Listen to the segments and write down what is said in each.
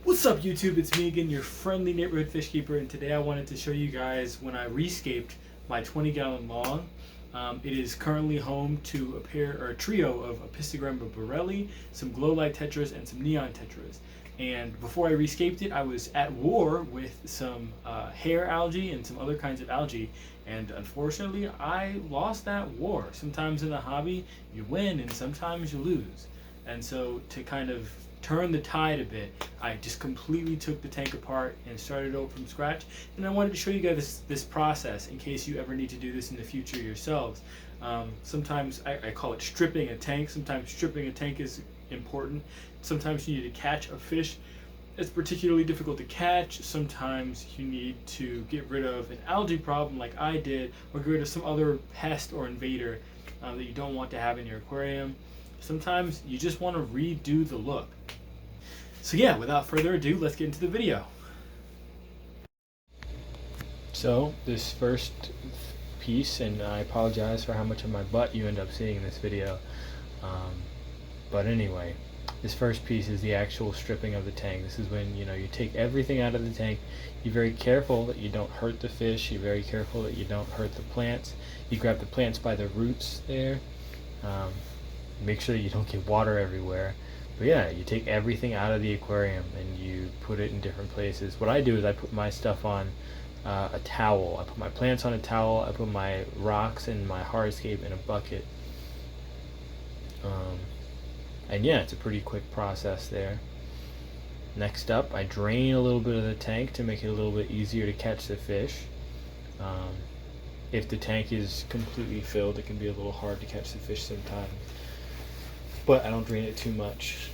What's up YouTube, it's me again, your friendly neighborhood fish keeper, and today I wanted to show you guys when I rescaped my 20-gallon long. It is currently home to a trio of Apistogramma borelli, some glow light tetras, and some neon tetras. And before I rescaped it, I was at war with some hair algae and some other kinds of algae, and unfortunately I lost that war. Sometimes in the hobby you win and sometimes you lose. And so to kind of turn the tide a bit, I just completely took the tank apart and started over from scratch. And I wanted to show you guys this process in case you ever need to do this in the future yourselves. Sometimes I call it stripping a tank. Sometimes stripping a tank is important. Sometimes you need to catch a fish that's particularly difficult to catch. Sometimes you need to get rid of an algae problem like I did, or get rid of some other pest or invader that you don't want to have in your aquarium. Sometimes you just want to redo the look. So yeah, without further ado, let's get into the video. So this first piece, and I apologize for how much of my butt you end up seeing in this video, but anyway, this first piece is the actual stripping of the tank. This is when you take everything out of the tank. You're very careful that you don't hurt the fish. You're very careful that you don't hurt the plants. You grab the plants by the roots there. Make sure that you don't get water everywhere. But yeah, you take everything out of the aquarium and you put it in different places. What I do is I put my stuff on a towel. I put my plants on a towel. I put my rocks and my hardscape in a bucket. And yeah, it's a pretty quick process there. Next up, I drain a little bit of the tank to make it a little bit easier to catch the fish. If the tank is completely filled, it can be a little hard to catch the fish sometimes. But I don't drain it too much.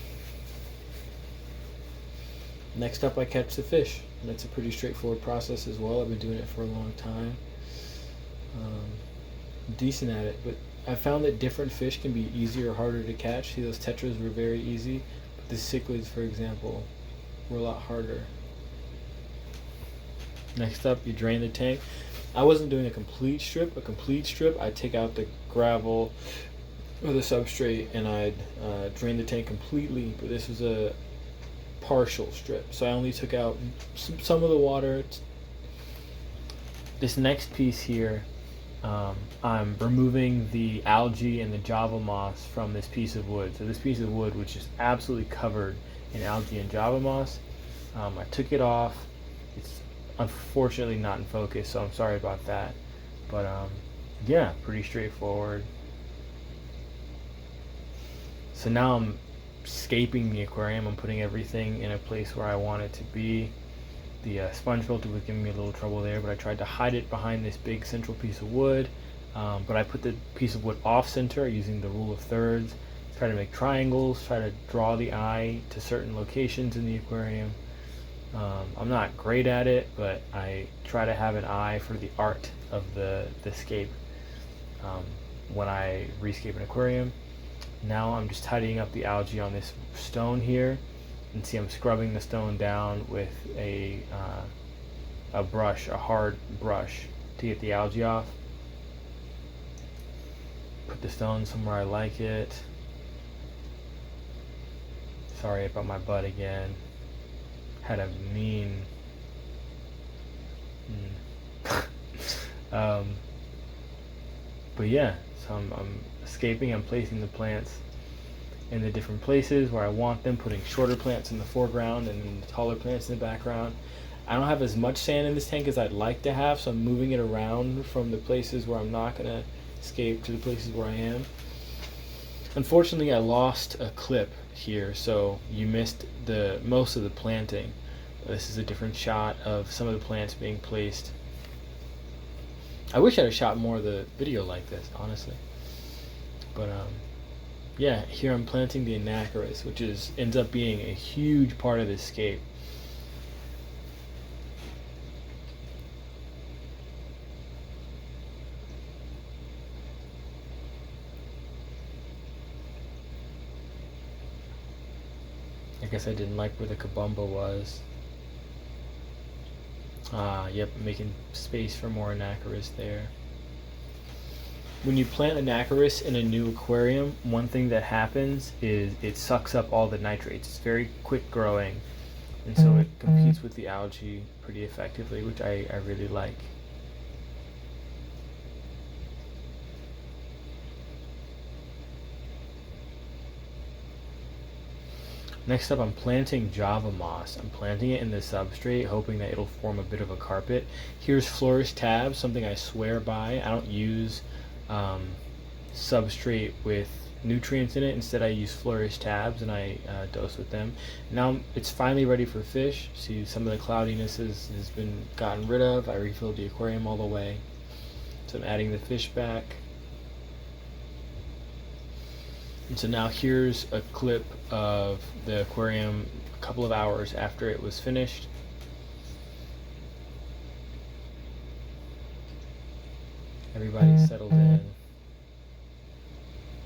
Next up, I catch the fish. And that's a pretty straightforward process as well. I've been doing it for a long time. I'm decent at it, but I found that different fish can be easier or harder to catch. See, those tetras were very easy, but the cichlids, for example, were a lot harder. Next up, you drain the tank. I wasn't doing a complete strip. I'd take out the gravel or the substrate and I'd drain the tank completely, but this was a partial strip, so I only took out some of the water. This next piece here, I'm removing the algae and the Java moss from this piece of wood. So this piece of wood was just absolutely covered in algae and Java moss. I took it off. It's unfortunately not in focus, so I'm sorry about that, but yeah, pretty straightforward. So now I'm scaping the aquarium. I'm putting everything in a place where I want it to be. The sponge filter was giving me a little trouble there, but I tried to hide it behind this big central piece of wood. But I put the piece of wood off center using the rule of thirds. Try to make triangles, try to draw the eye to certain locations in the aquarium. I'm not great at it, but I try to have an eye for the art of the scape when I rescape an aquarium. Now I'm just tidying up the algae on this stone here, and see I'm scrubbing the stone down with a brush, a hard brush, to get the algae off. Put the stone somewhere I like it. Sorry about my butt again. Had a mean but yeah, so I'm escaping. I'm placing the plants in the different places where I want them, putting shorter plants in the foreground and then the taller plants in the background. I don't have as much sand in this tank as I'd like to have, so I'm moving it around from the places where I'm not going to escape to the places where I am. Unfortunately, I lost a clip here, so you missed most of the planting. This is a different shot of some of the plants being placed. I wish I'd have shot more of the video like this, honestly. But yeah, here I'm planting the Anacharis, which ends up being a huge part of this scape. I guess I didn't like where the Kabumba was. Yep, making space for more Anacharis there. When you plant Anacharis in a new aquarium, one thing that happens is it sucks up all the nitrates. It's very quick growing. and so it competes with the algae pretty effectively, which I really like. Next up, I'm planting Java moss. I'm planting it in the substrate, hoping that it'll form a bit of a carpet. Here's Flourish Tab, something I swear by. I don't use substrate with nutrients in it. Instead, I use Flourish Tabs and I dose with them. Now it's finally ready for fish. See, some of the cloudiness has been gotten rid of. I refilled the aquarium all the way. So I'm adding the fish back. And so now here's a clip of the aquarium a couple of hours after it was finished. Everybody's settled in.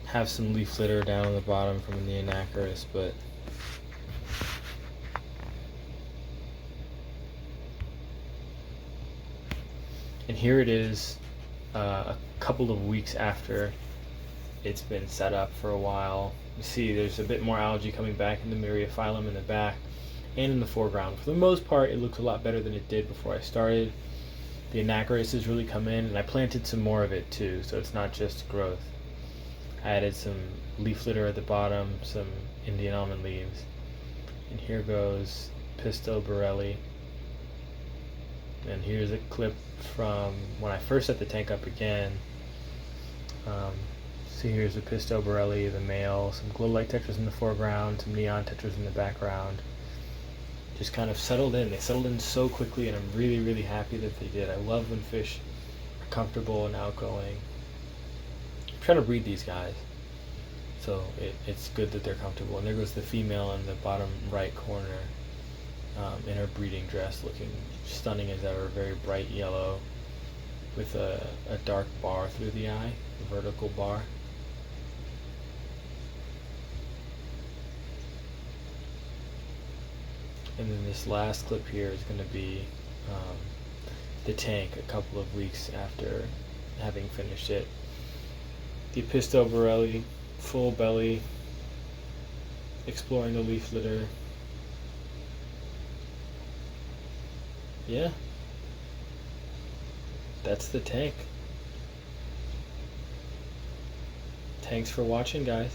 Have some leaf litter down on the bottom from the Anacharis, but and here it is a couple of weeks after it's been set up for a while. You see there's a bit more algae coming back in the Myriophyllum in the back and in the foreground. For the most part, it looks a lot better than it did before I started. The Anacharis has really come in, and I planted some more of it too, so it's not just growth. I added some leaf litter at the bottom, some Indian almond leaves, and here goes Pisto Borelli. And here's a clip from when I first set the tank up again. So here's the Pisto Borelli, the male, some glow-like tetras in the foreground, some neon tetras in the background. Just kind of settled in. They settled in so quickly, and I'm really, really happy that they did. I love when fish are comfortable and outgoing. I'm trying to breed these guys, so it's good that they're comfortable. And there goes the female in the bottom right corner in her breeding dress, looking stunning as ever, very bright yellow with a dark bar through the eye, a vertical bar. And then this last clip here is going to be the tank a couple of weeks after having finished it. The Pisto Borelli, full belly, exploring the leaf litter. Yeah, that's the tank. Thanks for watching, guys.